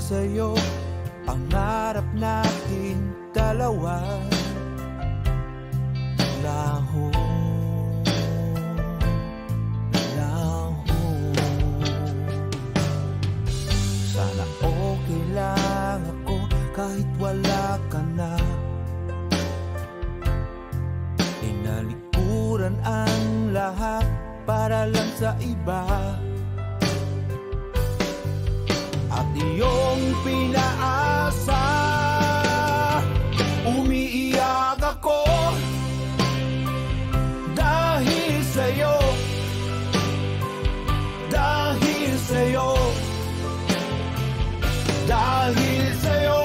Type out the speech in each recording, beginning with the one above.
sa'yo, pangarap natin dalawa laho, laho. Sana okay lang ako kahit wala ka na. Inalikuran ang lahat para lang sa iba, at iyong pinaasa. Umiiyak ako dahil sa'yo, dahil sa'yo, dahil sa'yo.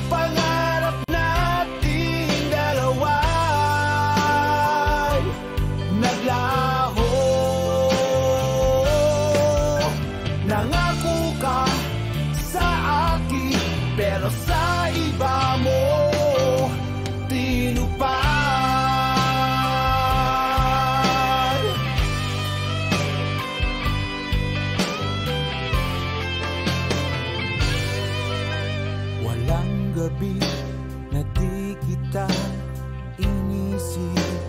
Pangarap nating dalawa naglaho. Nangako ka sa akin, pero sa iba mo tinupad. Walang gabi na di kita inisip,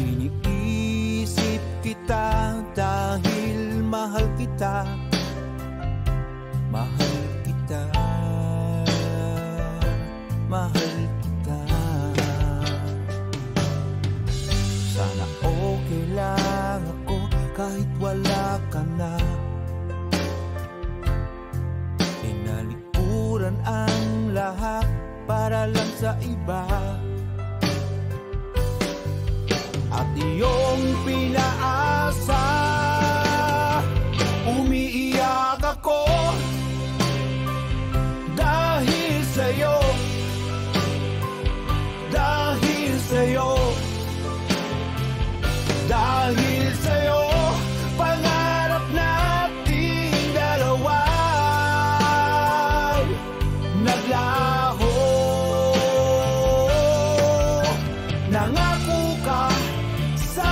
iniisip kita dahil mahal kita, mahal kita, mahal kita. Sana okay lang ako kahit wala ka na. Inalikuran ang lahat para lang sa iba, at iyong pinaasa. Umiiyak ako dahil sa'yo, dahil sa'yo, dahil sa'yo. Pangarap nating dalawa naglaho. Nangako ka sa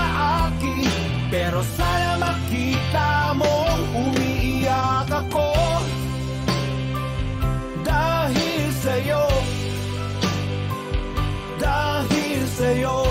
akin, pero sana makita mong umiiyak ako dahil sa'yo, dahil sa'yo.